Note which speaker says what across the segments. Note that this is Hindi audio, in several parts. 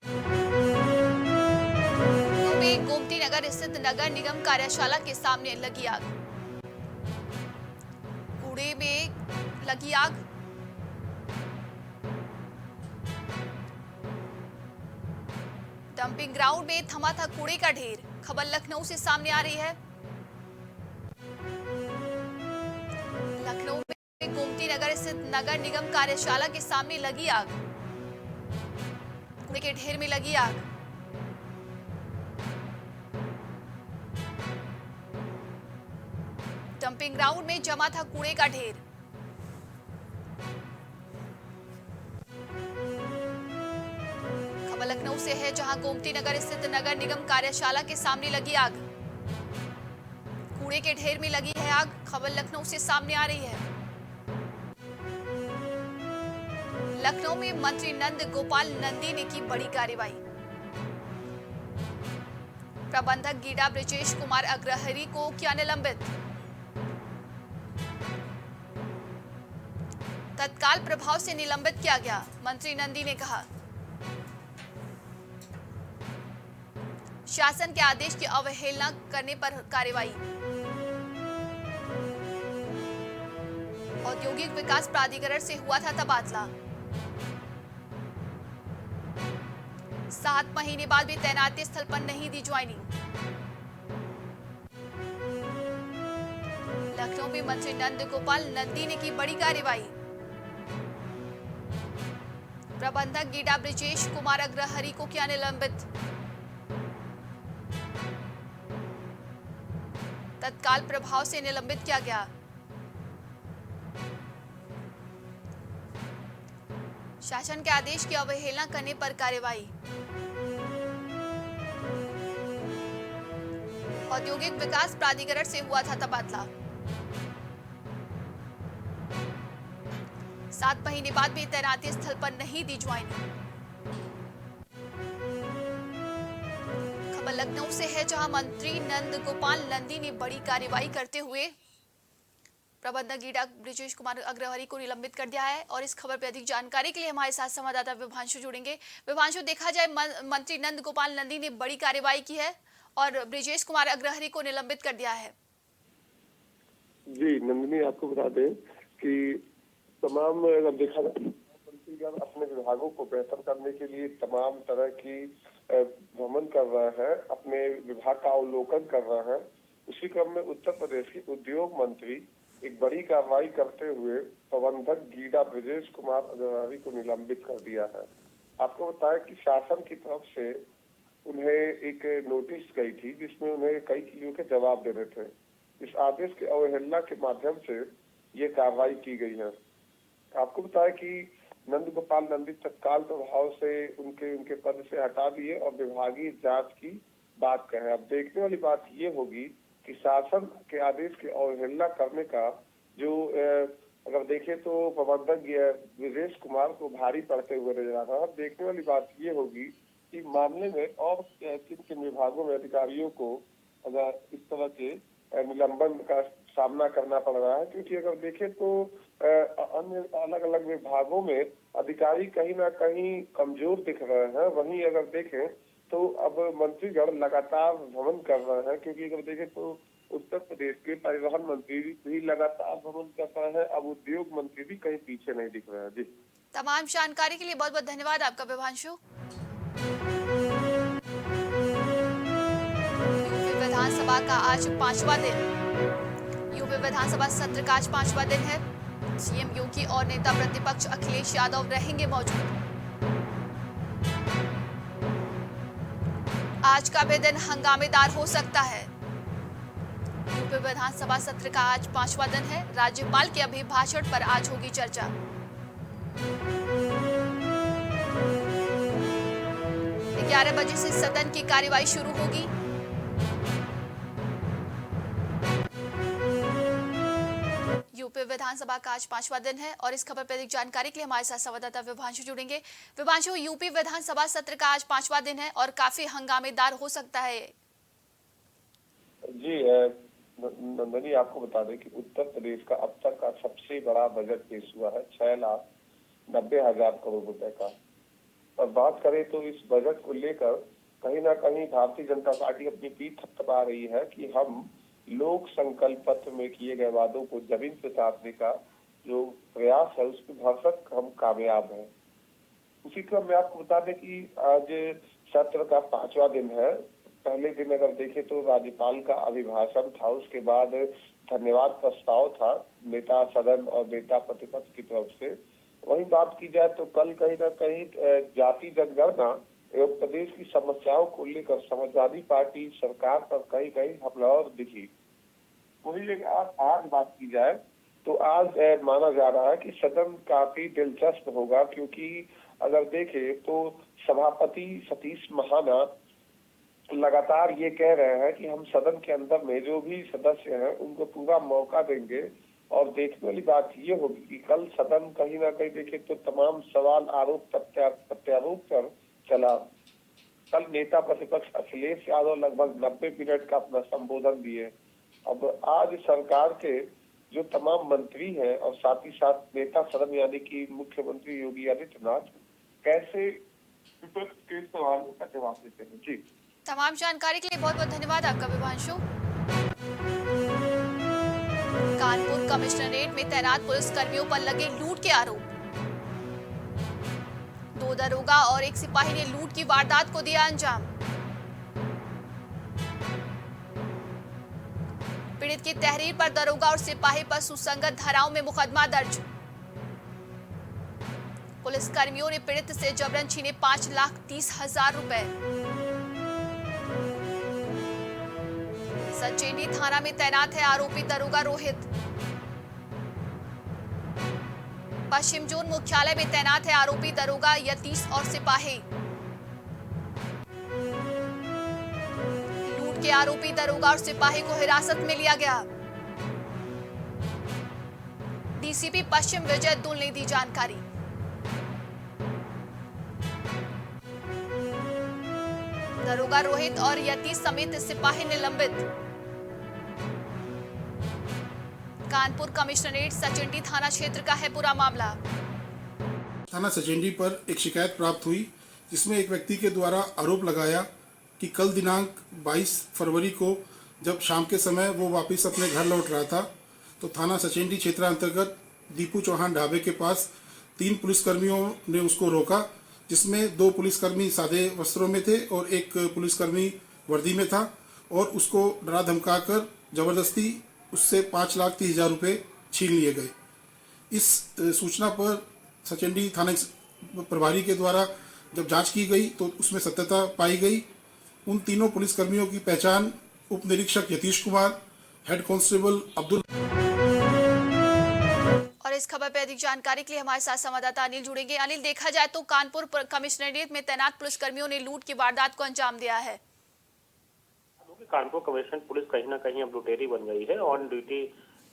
Speaker 1: लखनऊ में गोमती नगर स्थित नगर निगम कार्यशाला के सामने लगी आग। कूड़े में लगी आग। डंपिंग ग्राउंड में थमा था कूड़े का ढेर। खबर लखनऊ से सामने आ रही है। लखनऊ में गोमती नगर स्थित नगर निगम कार्यशाला के सामने लगी आग। कूड़े के ढेर में लगी आग। डंपिंग ग्राउंड में जमा था कूड़े का ढेर। खबर लखनऊ से है, जहां गोमती नगर स्थित नगर निगम कार्यशाला के सामने लगी आग। कूड़े के ढेर में लगी है आग। खबर लखनऊ से सामने आ रही है। लखनऊ में मंत्री नंद गोपाल नंदी ने की बड़ी कार्रवाई। प्रबंधक गीडा ब्रिजेश कुमार अग्रहरी को किया निलंबित। तत्काल प्रभाव से निलंबित किया गया, मंत्री नंदी ने कहा। शासन के आदेश की अवहेलना करने पर कार्रवाई। औद्योगिक विकास प्राधिकरण से हुआ था तबादला। 7 महीने बाद भी तैनाती स्थल पर नहीं दी ज्वाइनिंग। लखनऊ में मंत्री नंद गोपाल नंदी ने की बड़ी कार्रवाई। प्रबंधक गीडा ब्रिजेश कुमार अग्रहरी को किया निलंबित। तत्काल प्रभाव से निलंबित किया गया। शासन के आदेश की अवहेलना करने पर कार्रवाई। औद्योगिक विकास प्राधिकरण से हुआ था तबादला। 7 महीने बाद भी तैनाती स्थल पर नहीं दी ज्वाइनिंग। खबर लखनऊ से है, जहां मंत्री नंद गोपाल नंदी ने बड़ी कार्रवाई करते हुए प्रबंधक गीडा ब्रिजेश कुमार अग्रहरी को निलंबित कर दिया है। और इस खबर पर अधिक जानकारी के लिए हमारे साथ संवाददाता विभांशु जुड़ेंगे। विभांशु, देखा जाए मंत्री नंद गोपाल नंदी ने बड़ी कार्रवाई की है और ब्रिजेश कुमार अग्रहरी को निलंबित कर दिया है।
Speaker 2: जी नंदिनी, आपको बता दें कि तमाम अगर देखा जाए मंत्रीगण अपने विभागों को बेहतर करने के लिए तमाम तरह की भ्रमण कर रहे हैं, अपने विभाग का अवलोकन कर रहे हैं। उसी क्रम में उत्तर प्रदेश की उद्योग मंत्री एक बड़ी कार्रवाई करते हुए प्रबंधक गीडा ब्रिजेश कुमार अग्रहरी को निलंबित कर दिया है। आपको बताया कि शासन की तरफ से उन्हें एक नोटिस गई थी, जिसमें उन्हें कई चीजों के जवाब देने थे। इस आदेश की अवहेलना के माध्यम से ये कार्रवाई की गई है। आपको बताया कि नंद गोपाल नंदी तत्काल प्रभाव से उनके पद से हटा दिए और विभागीय जांच की बात कहे। अब देखने वाली बात ये होगी कि शासन के आदेश की अवहेलना करने का जो अगर देखें तो प्रबंधक ब्रिजेश कुमार को भारी पड़ते हुए नजर आ रहा है। अब देखने वाली बात ये होगी कि मामले में और किन किन विभागों में अधिकारियों को अगर इस तरह के निलंबन का सामना करना पड़ रहा है, क्योंकि अगर देखें तो अन्य अलग अलग विभागों में अधिकारी कहीं ना कहीं कमजोर दिख रहे हैं। वहीं अगर देखें तो अब मंत्रीगण लगातार भ्रमण कर रहे हैं, क्योंकि अगर देखें तो उत्तर प्रदेश के परिवहन मंत्री भी लगातार भ्रमण कर रहे हैं। अब उद्योग मंत्री भी कहीं पीछे नहीं दिख रहे हैं। जी,
Speaker 1: तमाम जानकारी के लिए बहुत बहुत धन्यवाद आपका विभांशु। यूपी विधानसभा का आज 5वां दिन। यूपी विधानसभा सत्र का आज 5वां दिन है। सीएम योगी और नेता प्रतिपक्ष अखिलेश यादव रहेंगे मौजूद। आज का भी दिन हंगामेदार हो सकता है। यूपी विधानसभा सत्र का आज 5वां दिन है। राज्यपाल के अभिभाषण पर आज होगी चर्चा। 11 बजे से सदन की कार्यवाही शुरू होगी। यूपी विधानसभा का आज 5वां दिन है और इस खबर पर अधिक जानकारी के लिए हमारे साथ संवाददाता विभांशु जुड़ेंगे। विभांशु, यूपी विधानसभा सत्र का आज 5वां दिन है और काफी हंगामेदार हो सकता है।
Speaker 2: जी नंदनी, आपको बता दें कि उत्तर प्रदेश का अब तक का सबसे बड़ा बजट पेश हुआ है, 6,90,000 करोड़ रुपए का। और बात करें तो इस बजट को लेकर कहीं ना कहीं भारतीय जनता पार्टी अपनी पीठ थपथपा रही है कि हम लोक संकल्प पत्र में किए गए वादों को जमीन पे उतारने का जो प्रयास है उसमें भरसक हम कामयाब हैं। उसी क्रम में आपको बता दें कि आज सत्र का 5वां दिन है। पहले दिन अगर देखें तो राज्यपाल का अभिभाषण था, उसके बाद धन्यवाद प्रस्ताव था नेता सदन और नेता प्रतिपक्ष की तरफ से। वहीं बात की जाए तो कल कहीं ना कहीं जाति जनगणना एवं प्रदेश की समस्याओं को लेकर समाजवादी पार्टी सरकार पर कहीं कहीं हमलावर दिखी। वही आज बात की जाए तो आज माना जा रहा है कि सदन काफी दिलचस्प होगा, क्योंकि अगर देखें तो सभापति सतीश महाना लगातार ये कह रहे हैं कि हम सदन के अंदर में जो भी सदस्य हैं उनको पूरा मौका देंगे। और देखने वाली बात ये होगी कि कल सदन कहीं ना कहीं देखे तो तमाम सवाल आरोप प्रत्यारोप पर चला। कल नेता प्रतिपक्ष अखिलेश यादव लगभग 90 मिनट का अपना संबोधन दिए। अब आज सरकार के जो तमाम मंत्री हैं और साथ ही साथ नेता सदन यानी कि मुख्यमंत्री योगी आदित्यनाथ कैसे विपक्ष के सवालों का जवाब देते हैं। जी,
Speaker 1: तमाम जानकारी के लिए बहुत बहुत धन्यवाद आपका विभांशु। कानपुर कमिश्नरेट में तैनात पुलिस कर्मियों पर लगे लूट के आरोप। 2 दरोगा और 1 सिपाही ने लूट की वारदात को दिया अंजाम। पीड़ित की तहरीर पर दरोगा और सिपाही पर सुसंगत धाराओं में मुकदमा दर्ज। पुलिस कर्मियों ने पीड़ित से जबरन छीने 5,30,000 रुपए। सचेंडी थाना में तैनात है आरोपी दरोगा रोहित। पश्चिम जोन मुख्यालय में तैनात है आरोपी दरोगा यतीश और सिपाही। लूट के आरोपी दरोगा और सिपाही को हिरासत में लिया गया। डीसीपी पश्चिम विजय दुल ने दी जानकारी। दरोगा रोहित और यतीश समेत सिपाही निलंबित। कानपुर कमिश्नरेट सचिंडी थाना क्षेत्र का है पूरा मामला।
Speaker 3: थाना सचिंडी पर एक शिकायत प्राप्त हुई जिसमें एक व्यक्ति के द्वारा आरोप लगाया कि कल दिनांक 22 फरवरी को जब शाम के समय वो वापस अपने घर लौट रहा था तो थाना सचिंडी क्षेत्र अंतर्गत दीपू चौहान ढाबे के पास 3 पुलिसकर्मियों ने उसको रोका, जिसमें 2 पुलिसकर्मी सादे वस्त्रों में थे और 1 पुलिसकर्मी वर्दी में था और उसको डरा धमका कर जबरदस्ती उससे 5,30,000 रुपये छीन लिए गए। इस सूचना पर सचिंडी थाना प्रभारी के द्वारा जब जांच की गई तो उसमें सत्यता पाई गई। उन तीनों पुलिसकर्मियों की पहचान उप निरीक्षक यतीश कुमार, हेड कांस्टेबल अब्दुल।
Speaker 1: और इस खबर पर अधिक जानकारी के लिए हमारे साथ संवाददाता अनिल जुड़ेंगे। अनिल, देखा जाए तो कानपुर कमिश्नरेट में तैनात पुलिसकर्मियों ने लूट की वारदात को अंजाम दिया है।
Speaker 4: कानपुर कमिश्नरेट पुलिस कहीं ना कहीं अब लुटेरी बन गई है। ऑन ड्यूटी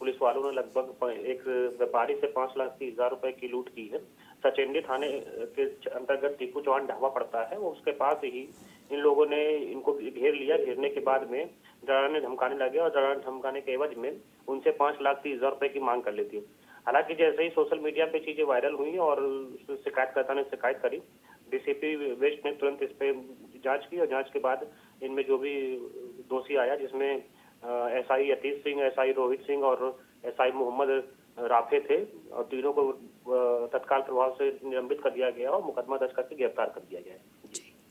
Speaker 4: पुलिस वालों ने लगभग एक व्यापारी से 5,30,000 रुपए की लूट की है। सचेंडी थाने के अंतर्गत दीपू चौहान ढाबा पड़ता है, वो उसके पास ही इन लोगों ने इनको घेर लिया। घेरने के बाद में डराने धमकाने लगे और डराने धमकाने के एवज में उनसे 5,30,000 रुपए की मांग कर लेती। हालांकि जैसे ही सोशल मीडिया पे चीजें वायरल हुई और शिकायतकर्ता ने शिकायत करी, डीसीपी वेस्ट ने तुरंत इस पे जांच की और जांच के बाद इनमें जो भी दोषी आया, जिसमें एसआई यतीश सिंह, एसआई रोहित सिंह और एसआई मोहम्मद राफे थे, और तीनों को तत्काल प्रभाव से निलंबित कर दिया गया और मुकदमा दर्ज करके गिरफ्तार कर दिया गया है।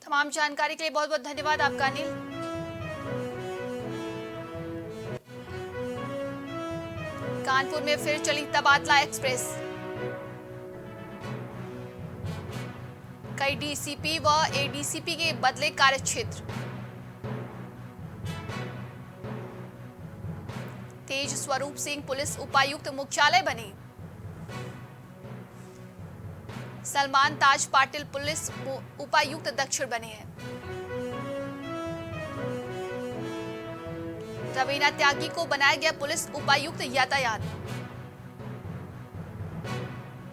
Speaker 1: तमाम जानकारी के लिए बहुत बहुत धन्यवाद आपका अनिल। कानपुर में फिर चली तबादला एक्सप्रेस। कई डीसीपी व एडीसीपी के बदले कार्यक्षेत्र। तेज स्वरूप सिंह पुलिस उपायुक्त मुख्यालय बने। सलमान ताज पाटिल पुलिस उपायुक्त दक्षिण बने हैं। रवीना त्यागी को बनाया गया पुलिस उपायुक्त यातायात।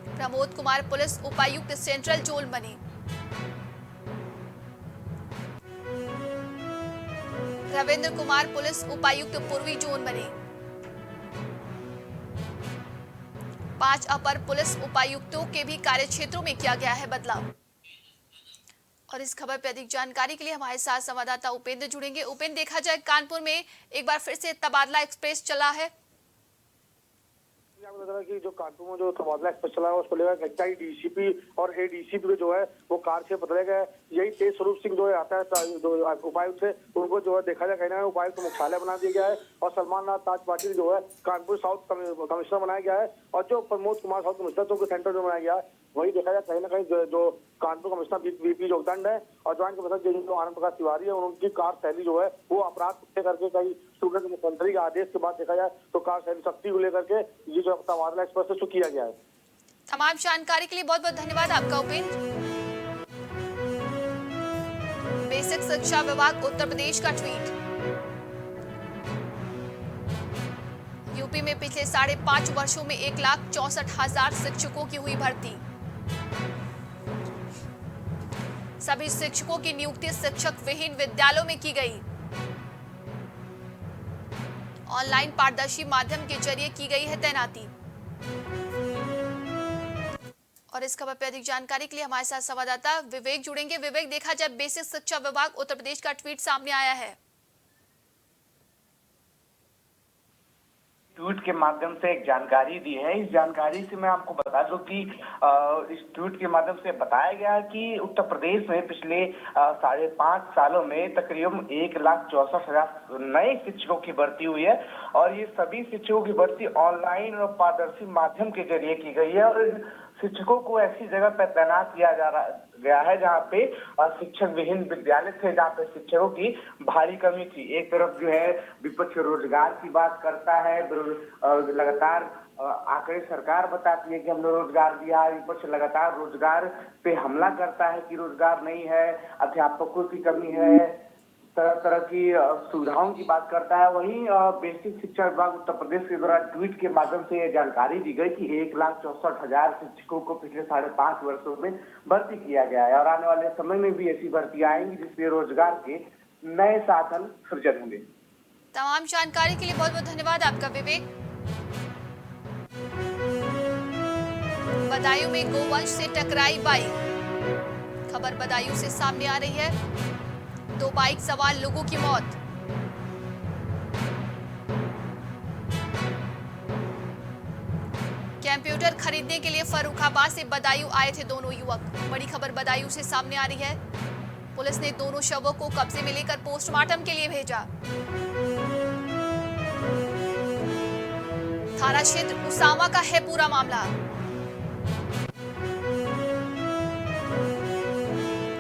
Speaker 1: प्रमोद कुमार पुलिस उपायुक्त सेंट्रल जोन बने। रविंद्र कुमार पुलिस उपायुक्त पूर्वी जोन बने। 5 अपर पुलिस उपायुक्तों के भी कार्यक्षेत्रों में किया गया है बदलाव। और इस खबर पर अधिक जानकारी के लिए हमारे साथ संवाददाता उपेंद्र जुड़ेंगे। उपेंद्र, देखा जाए कानपुर में एक बार फिर से तबादला एक्सप्रेस चला है।
Speaker 5: आपको बता कि जो कानपुर में जो तबादला एक्सप्रेस चला है उसको लेकर एक्साइज डीसीपी और एडीसीपी जो है वो कार से बदले गए। यही तेज स्वरूप सिंह जो आता है जो उपायुक्त थे उनको जो है देखा जाए कहना है उपायुक्त मुख्यालय बना दिया गया है और सलमान नाथ ताज पाटिल जो है कानपुर साउथ कमिश्नर बनाया गया है और जो प्रमोद कुमार साउथ कमिश्नर तो सेंटर जो बनाया गया है वही देखा जाए कहीं ना कहीं जो कानपुर कमिश्नर बीपी जोगदंड है और ज्वाइंट कमिश्नर जो आनंद प्रकाश तिवारी है उनकी कार शैली जो है वो अपराध करके कई सूबे के मुख्यमंत्री के आदेश के बाद देखा जाए तो कार शैली सख्ती को लेकर के ये जो तबादला एक्सप्रेस है किया गया है।
Speaker 1: तमाम जानकारी के लिए बहुत बहुत धन्यवाद आपका उपेंद्र। बेसिक शिक्षा विभाग उत्तर प्रदेश का ट्वीट। यूपी में पिछले 5.5 वर्षों में 1,64,000 शिक्षकों की हुई भर्ती। सभी शिक्षकों की नियुक्ति शिक्षक विहीन विद्यालयों में की गई। ऑनलाइन पारदर्शी माध्यम के जरिए की गई है तैनाती। और इस खबर पर अधिक जानकारी के लिए हमारे साथ संवाददाता विवेक जुड़ेंगे। विवेक, देखा जाए बेसिक शिक्षा विभाग उत्तर प्रदेश का ट्वीट सामने आया है।
Speaker 6: ट्वीट के माध्यम से एक जानकारी दी है। इस जानकारी से मैं आपको बता दूं कि इस ट्वीट के माध्यम से बताया गया कि उत्तर प्रदेश में पिछले 5.5 सालों में तकरीबन 1,64,000 नए शिक्षकों की भर्ती हुई है और ये सभी शिक्षकों की भर्ती ऑनलाइन और पारदर्शी माध्यम के जरिए की गई है और शिक्षकों को ऐसी जगह पर तैनात किया गया है जहाँ पे शिक्षक विहीन विद्यालय थे, जहाँ पे शिक्षकों की भारी कमी थी। एक तरफ जो है विपक्ष रोजगार की बात करता है, लगातार आंकड़े सरकार बताती है कि हमने रोजगार दिया है, विपक्ष लगातार रोजगार पे हमला करता है कि रोजगार नहीं है, अध्यापकों की कमी है, तरह तरह की सुविधाओं की बात करता है। वहीं बेसिक शिक्षा विभाग उत्तर प्रदेश के द्वारा ट्वीट के माध्यम से यह जानकारी दी गई कि 1,64,000 शिक्षकों को पिछले 5.5 वर्षों में भर्ती किया गया है और आने वाले समय में भी ऐसी भर्तियां आएंगी जिससे रोजगार के नए साधन सृजन होंगे।
Speaker 1: तमाम जानकारी के लिए बहुत बहुत धन्यवाद आपका विवेक। बदायूं में गोवंश से टकराई बाइक। खबर बदायूं से सामने आ रही है। 2 बाइक सवार लोगों की मौत। कंप्यूटर खरीदने के लिए फर्रुखाबाद से बदायूं आए थे दोनों युवक। बड़ी खबर बदायूं से सामने आ रही है। पुलिस ने दोनों शवों को कब्जे में लेकर पोस्टमार्टम के लिए भेजा। थाना क्षेत्र उसामा का है पूरा मामला।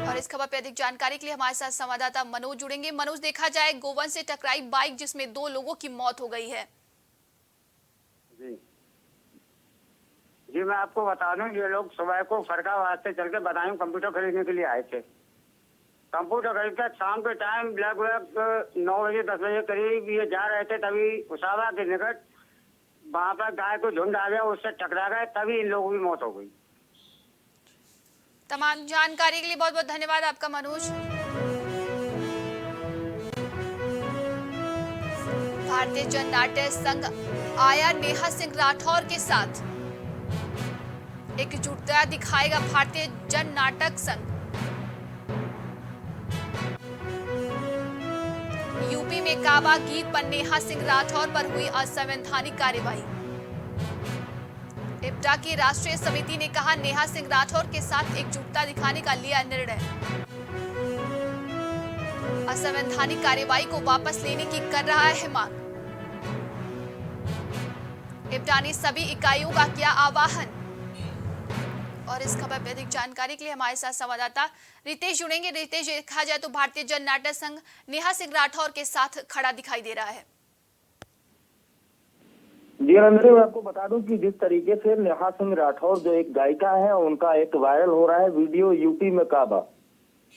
Speaker 1: और इस खबर पर अधिक जानकारी के लिए हमारे साथ संवाददाता मनोज जुड़ेंगे। मनोज, देखा जाए गोवंश से टकराई बाइक जिसमें 2 लोगों की मौत हो गई है।
Speaker 7: जी मैं आपको बता दूं, ये लोग सुबह को फर्रुखाबाद से चल के बदायूं कंप्यूटर खरीदने के लिए आए थे। कंप्यूटर खरीद कर शाम के टाइम लगभग 9 बजे 10 बजे करीब ये जा रहे थे, तभी उसावा के निकट वहां पर गाय को झुंड आ गया, उससे टकरा गए, तभी इन लोगों की मौत हो गई।
Speaker 1: तमाम जानकारी के लिए बहुत बहुत धन्यवाद आपका मनोज। भारतीय जन नाट्य संघ आया नेहा सिंह राठौर के साथ। एकजुटता दिखाएगा भारतीय जन नाटक संघ। यूपी में काबा गीत पर नेहा सिंह राठौर पर हुई असंवैधानिक कार्रवाई। इप्टा की राष्ट्रीय समिति ने कहा नेहा सिंह राठौर के साथ एकजुटता दिखाने का लिया निर्णय। असंवैधानिक कार्रवाई को वापस लेने की कर रहा है मांग। इप्टा ने सभी इकाइयों का किया आह्वान। और इस खबर पर अधिक जानकारी के लिए हमारे साथ संवाददाता रितेश जुड़ेंगे। रितेश, देखा जाए तो भारतीय जन नाट्य संघ नेहा सिंह राठौर के साथ खड़ा दिखाई दे रहा है।
Speaker 5: जी रंजनी, मैं आपको बता दूं कि जिस तरीके से नेहा सिंह राठौर जो एक गायिका है उनका एक वायरल हो रहा है वीडियो यूपी में काबा,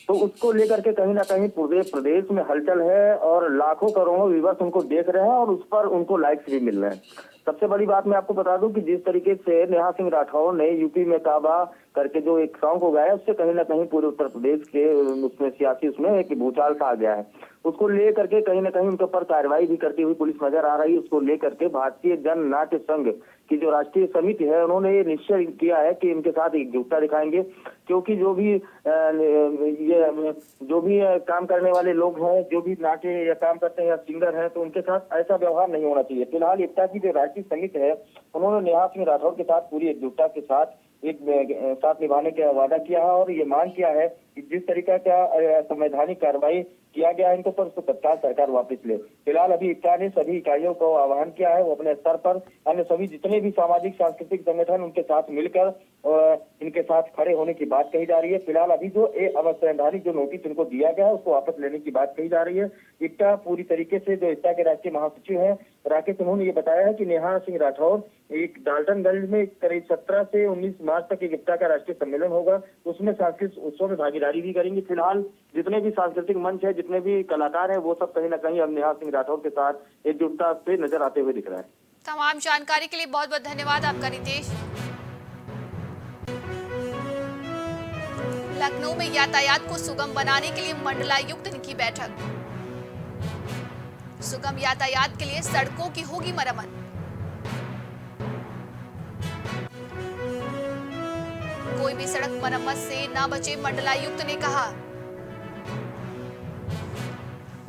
Speaker 5: तो उसको लेकर के कहीं ना कहीं पूरे प्रदेश में हलचल है और लाखों करोड़ों व्यूअर्स उनको देख रहे हैं और उस पर उनको लाइक्स भी मिल रहे हैं। सबसे बड़ी बात मैं आपको बता दूं कि जिस तरीके से नेहा सिंह राठौर ने यूपी में काबा करके जो एक सॉन्ग को गाया, उससे कहीं ना कहीं पूरे उत्तर प्रदेश के उसमें सियासी उसमें एक भूचाल सा आ गया है। उसको लेकर के कहीं ना कहीं उनके ऊपर कार्रवाई भी करती हुई पुलिस नजर आ रही है। उसको लेकर के भारतीय जन नाट्य संघ
Speaker 8: कि जो राष्ट्रीय समिति है उन्होंने ये निश्चय किया है कि इनके साथ एकजुटता दिखाएंगे, क्योंकि जो भी काम करने वाले लोग हैं, जो भी नाचे या काम करते हैं या सिंगर हैं, तो उनके साथ ऐसा व्यवहार नहीं होना चाहिए। फिलहाल एकता की जो राष्ट्रीय समिति है उन्होंने नेहा सिंह राठौर के साथ पूरी एकजुटता के साथ एक साथ निभाने का वादा किया है और ये मांग किया है कि जिस तरीका का संवैधानिक कार्रवाई किया गया है इनको पर उसको तत्काल सरकार वापस ले। फिलहाल अभी एकता ने सभी इकाइयों को आह्वान किया है, वो अपने स्तर पर अन्य सभी जितने भी सामाजिक सांस्कृतिक संगठन उनके साथ मिलकर इनके साथ खड़े होने की बात कही जा रही है। फिलहाल अभी जो अवैधानिक जो नोटिस इनको दिया गया है उसको वापस लेने की बात कही जा रही है। एकता पूरी तरीके से जो एकता के राष्ट्रीय महासचिव है राकेश, उन्होंने ये बताया है कि नेहा सिंह राठौर एक डाल्टनगंज में करीब 17 से 19 मार्च तक एक एकता का राष्ट्रीय सम्मेलन होगा, उसमें सांस्कृतिक उत्सव में भागीदारी भी करेंगे। फिलहाल जितने भी सांस्कृतिक मंच है, जितने भी कलाकार हैं, वो सब कहीं ना कहीं अब नेहा सिंह राठौर के साथ एकजुटता से नजर आते हुए दिख रहा है।
Speaker 1: तमाम जानकारी के लिए बहुत बहुत धन्यवाद आपका रितेश। लखनऊ में यातायात को सुगम बनाने के लिए मंडलायुक्त की बैठक। सुगम यातायात के लिए सड़कों की होगी मरम्मत। कोई भी सड़क मरम्मत से ना बचे, मंडलायुक्त ने कहा।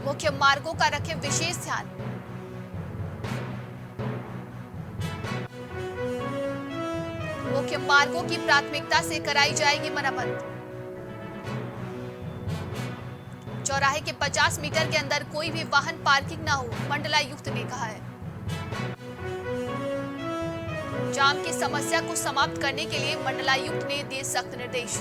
Speaker 1: मुख्य मार्गों का रखे विशेष ध्यान। मुख्य मार्गों की प्राथमिकता से कराई जाएगी मरम्मत। चौराहे के 50 मीटर के अंदर कोई भी वाहन पार्किंग ना हो, मंडलायुक्त ने कहा है। जाम की समस्या को समाप्त करने के लिए मंडलायुक्त ने दिए सख्त निर्देश।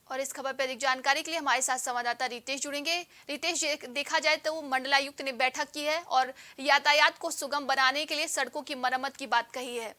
Speaker 1: और इस खबर पर अधिक जानकारी के लिए हमारे साथ संवाददाता रितेश जुड़ेंगे। रितेश, देखा जाए तो मंडलायुक्त ने बैठक की है और यातायात को सुगम बनाने के लिए सड़कों की मरम्मत की बात कही है।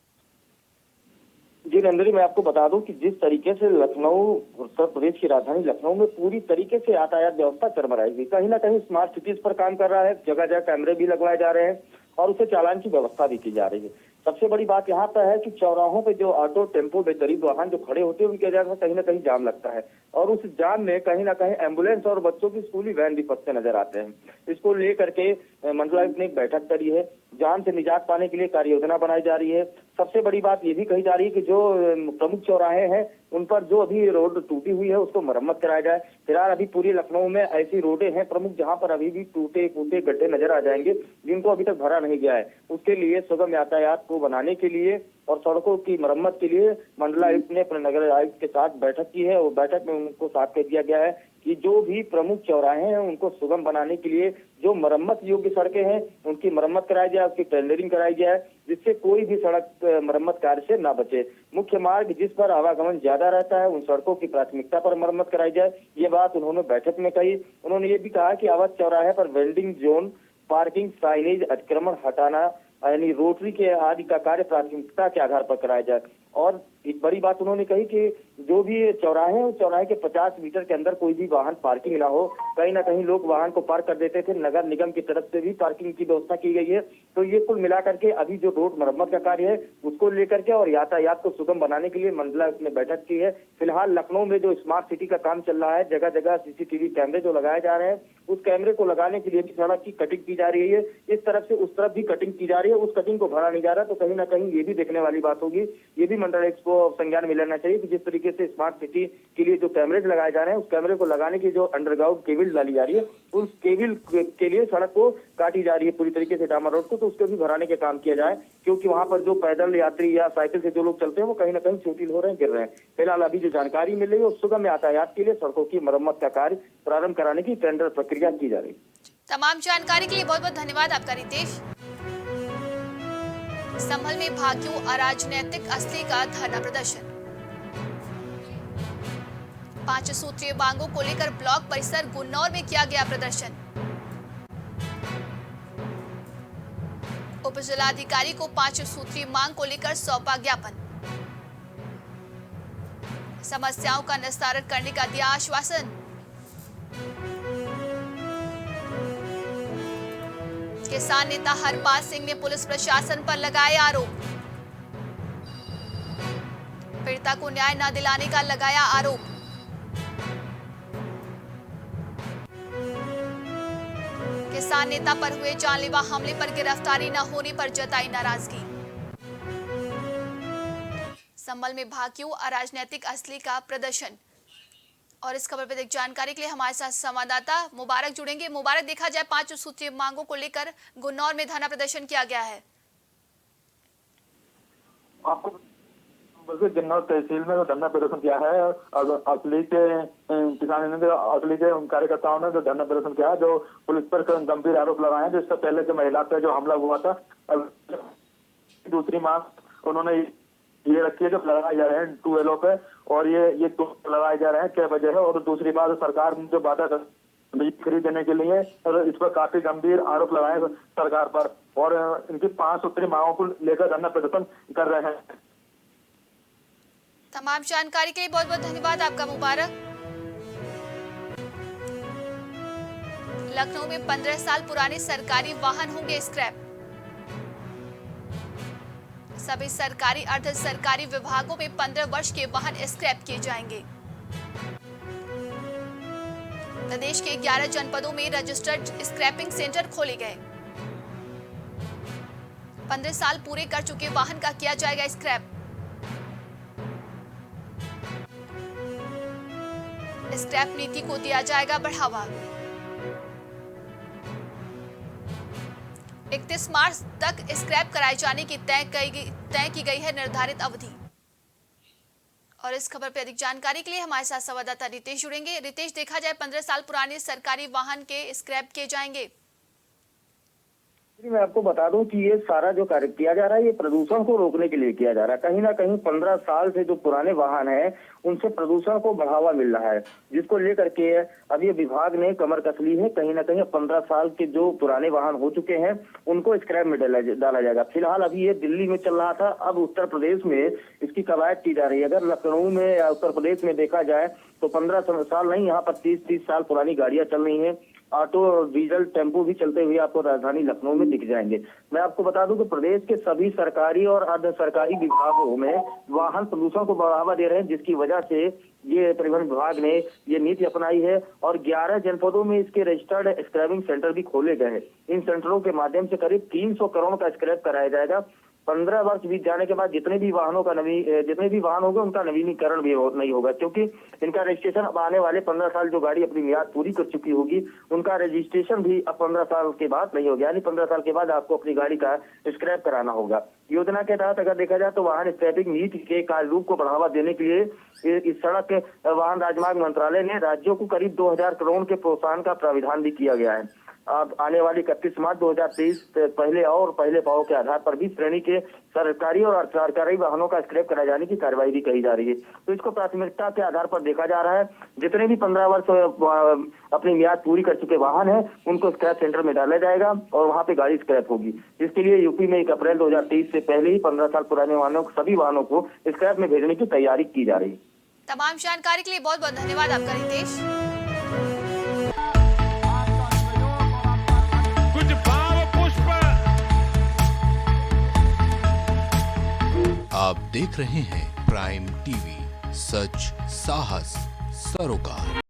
Speaker 8: जी नंदिनी, मैं आपको बता दूं कि जिस तरीके से लखनऊ, उत्तर प्रदेश की राजधानी लखनऊ में पूरी तरीके से यातायात व्यवस्था चरमराई हुई, कहीं ना कहीं स्मार्ट सिटीज पर काम कर रहा है, जगह जगह कैमरे भी लगवाए जा रहे हैं और उसे चालान की व्यवस्था भी की जा रही है। सबसे बड़ी बात यहाँ पर है कि चौराहों पे जो ऑटो, टेम्पो, बेतरीब वाहन जो खड़े होते हैं उनके वजह से कहीं ना कहीं जाम लगता है और उस जाम में कहीं ना कहीं एम्बुलेंस और बच्चों की स्कूली वैन भी फंसते नजर आते हैं। इसको लेकर के मंडलायुक्त ने एक बैठक करी है, जाम से निजात पाने के लिए कार्य योजना बनाई जा रही है। सबसे बड़ी बात ये भी कही जा रही है कि जो प्रमुख चौराहे हैं उन पर जो अभी रोड टूटी हुई है उसको मरम्मत कराया जाए। फिलहाल अभी पूरी लखनऊ में ऐसी रोडें हैं प्रमुख जहां पर अभी भी टूटे फूटे गड्ढे नजर आ जाएंगे, जिनको अभी तक भरा नहीं गया है। उसके लिए सुगम यातायात को बनाने के लिए और सड़कों की मरम्मत के लिए मंडलायुक्त ने अपने नगर आयुक्त के साथ बैठक की है और बैठक में उनको साफ कह दिया गया है कि जो भी प्रमुख चौराहे हैं उनको सुगम बनाने के लिए जो मरम्मत योग्य सड़कें हैं उनकी मरम्मत कराई जाए, उसकी टेंडरिंग कराई जाए, जिससे कोई भी सड़क मरम्मत कार्य से ना बचे। मुख्य मार्ग जिस पर आवागमन ज्यादा रहता है उन सड़कों की प्राथमिकता पर मरम्मत कराई जाए, ये बात उन्होंने बैठक में कही। उन्होंने ये भी कहा कि अवध चौराहे पर वेल्डिंग जोन, पार्किंग, साइनेज, अतिक्रमण हटाना यानी रोटरी के आदि का कार्य प्राथमिकता के आधार पर कराया जाए। और एक बड़ी बात उन्होंने कही कि जो भी चौराहे हैं उस चौराहे के 50 मीटर के अंदर कोई भी वाहन पार्किंग ना हो। कहीं ना कहीं लोग वाहन को पार्क कर देते थे, नगर निगम की तरफ से भी पार्किंग की व्यवस्था की गई है। तो ये कुल मिलाकर के अभी जो रोड मरम्मत का कार्य है उसको लेकर के और यातायात को सुगम बनाने के लिए मंडलायुक्त ने बैठक की है। फिलहाल लखनऊ में जो स्मार्ट सिटी का काम चल रहा है, जगह जगह सीसीटीवी कैमरे जो लगाए जा रहे हैं, उस कैमरे को लगाने के लिए भी सड़क की कटिंग की जा रही है। इस तरफ से उस तरफ भी कटिंग की जा रही है, उस कटिंग को भरा नहीं जा रहा। तो कहीं ना कहीं ये भी देखने वाली बात होगी, ये भी मंडलायुक्त को संज्ञान में लेना चाहिए कि जिस तरीके से स्मार्ट सिटी के लिए जो कैमरेज लगाए जा रहे हैं उस कैमरे को लगाने की जो अंडरग्राउंड केबल डाली जा रही है उस केबल के लिए सड़क को काटी जा रही है पूरी तरीके से डामर रोड को, तो उसको भी भराने के काम किया जाए, क्योंकि वहां पर जो पैदल यात्री या साइकिल से जो लोग चलते हैं वो कहीं ना कहीं चोटिल हो रहे हैं, गिर रहे हैं। फिलहाल अभी जो जानकारी मिल रही है उस सुगम यातायात के लिए सड़कों की मरम्मत का कार्य प्रारंभ कराने की टेंडर प्रक्रिया की जा रही है।
Speaker 1: तमाम जानकारी के लिए बहुत बहुत धन्यवाद आपका रितेश। संभल में भाकियों अराजनैतिक असली का धरना प्रदर्शन। 5 सूत्रीय मांगों को लेकर ब्लॉक परिसर गुन्नौर में किया गया प्रदर्शन। उप जिलाधिकारी को 5 सूत्रीय मांग को लेकर सौंपा ज्ञापन। समस्याओं का निस्तारण करने का दिया आश्वासन। किसान नेता हरपाल सिंह ने पुलिस प्रशासन पर लगाए आरोप। पीड़िता को न्याय न दिलाने का लगाया आरोप। किसान नेता पर हुए जानलेवा हमले पर गिरफ्तारी न होने पर जताई नाराजगी। संभल में भाकियों अराजनैतिक असली का प्रदर्शन। और इस खबर पर अधिक जानकारी के लिए हमारे साथ संवाददाता मुबारक जुड़ेंगे। मुबारक, देखा जाए 5 सूत्रीय मांगों को लेकर गुन्नौर में धरना प्रदर्शन किया गया है।
Speaker 9: आपको गन्नौर तहसील में धरना प्रदर्शन किया है और असली के किसान असली के कार्यकर्ताओं ने जो धरना प्रदर्शन किया है, जो पुलिस पर गंभीर आरोप लगाए हैं। जिससे पहले जो महिला पे जो हमला हुआ था, दूसरी मांग उन्होंने ये रखी है जो लगाए जा रहे हैं ट्यूबवेलों पे, और ये लगाए जा रहे हैं क्या वजह है। और दूसरी बात, सरकार ने जो वादा बिजली खरीदने के लिए और इस पर काफी गंभीर आरोप लगाए सरकार पर, और इनकी 5 सूत्री मांगों को लेकर धरना प्रदर्शन कर रहे हैं।
Speaker 1: तमाम जानकारी के लिए बहुत बहुत धन्यवाद आपका मुबारक। लखनऊ में 15 साल पुराने सरकारी वाहन होंगे स्क्रैप। सभी सरकारी अर्ध सरकारी विभागों में 15 वर्ष के वाहन स्क्रैप किए जाएंगे। प्रदेश के 11 जनपदों में रजिस्टर्ड स्क्रैपिंग सेंटर खोले गए। 15 साल पूरे कर चुके वाहन का किया जाएगा स्क्रैप। स्क्रैप नीति को दिया जाएगा बढ़ावा। 31 मार्च तक स्क्रैप कराए जाने की तय की गई है निर्धारित अवधि। और इस खबर पर अधिक जानकारी के लिए हमारे साथ संवाददाता रितेश जुड़ेंगे। रितेश, देखा जाए 15 साल पुराने सरकारी वाहन के स्क्रैप किए जाएंगे।
Speaker 8: मैं आपको बता दूं कि ये सारा जो कार्य किया जा रहा है, ये प्रदूषण को रोकने के लिए किया जा रहा है। कहीं ना कहीं 15 साल से जो पुराने वाहन हैं, उनसे प्रदूषण को बढ़ावा मिल रहा है, जिसको लेकर के अब ये विभाग ने कमर कस ली है। कहीं ना कहीं 15 साल के जो पुराने वाहन हो चुके हैं, उनको स्क्रैप में डाला जाएगा। फिलहाल अभी ये दिल्ली में चल रहा था, अब उत्तर प्रदेश में इसकी कवायद की जा रही है। अगर लखनऊ में या उत्तर प्रदेश में देखा जाए तो 15 साल नहीं, यहाँ पर 30 साल पुरानी गाड़ियां चल रही हैं। ऑटो और डीजल टेम्पो भी चलते हुए आपको राजधानी लखनऊ में दिख जाएंगे। मैं आपको बता दूं कि प्रदेश के सभी सरकारी और अर्ध सरकारी विभागों में वाहन प्रदूषण को बढ़ावा दे रहे हैं, जिसकी वजह से ये परिवहन विभाग ने ये नीति अपनाई है। और 11 जनपदों में इसके रजिस्टर्ड स्क्रैपिंग सेंटर भी खोले गए हैं। इन सेंटरों के माध्यम से करीब 300 करोड़ का स्क्रैप कराया जाएगा। 15 वर्ष बीत जाने के बाद जितने भी वाहन होंगे उनका नवीनीकरण भी नहीं होगा, क्योंकि इनका रजिस्ट्रेशन अब आने वाले 15 साल जो गाड़ी अपनी मियाद पूरी कर चुकी होगी, उनका रजिस्ट्रेशन भी अब 15 साल के बाद नहीं होगा। यानी 15 साल के बाद आपको अपनी गाड़ी का स्क्रैप कराना होगा। योजना के तहत अगर देखा जाए तो वाहन स्क्रैपिंग नीति के कार्य रूप को बढ़ावा देने के लिए इस सड़क वाहन राजमार्ग मंत्रालय ने राज्यों को करीब 2000 करोड़ के प्रोत्साहन का प्राविधान भी किया गया है। अब आने वाली 31 मार्च 2023 पहले पाव के आधार पर भी श्रेणी के सरकारी और अर्ध सरकारी वाहनों का स्क्रैप कराए जाने की कार्रवाई भी कही जा रही है। तो इसको प्राथमिकता के आधार पर देखा जा रहा है। जितने भी 15 वर्ष अपनी मियाद पूरी कर चुके वाहन हैं, उनको स्क्रैप सेंटर में डाला जाएगा और वहां पे गाड़ी स्क्रैप होगी। इसके लिए यूपी में 1 अप्रैल 2023 से पहले ही 15 साल पुराने सभी वाहनों को स्क्रैप में भेजने की तैयारी की जा रही है।
Speaker 1: तमाम जानकारी के लिए बहुत बहुत धन्यवाद आपका रितेश।
Speaker 10: आप देख रहे हैं प्राइम टीवी, सच साहस सरोकार।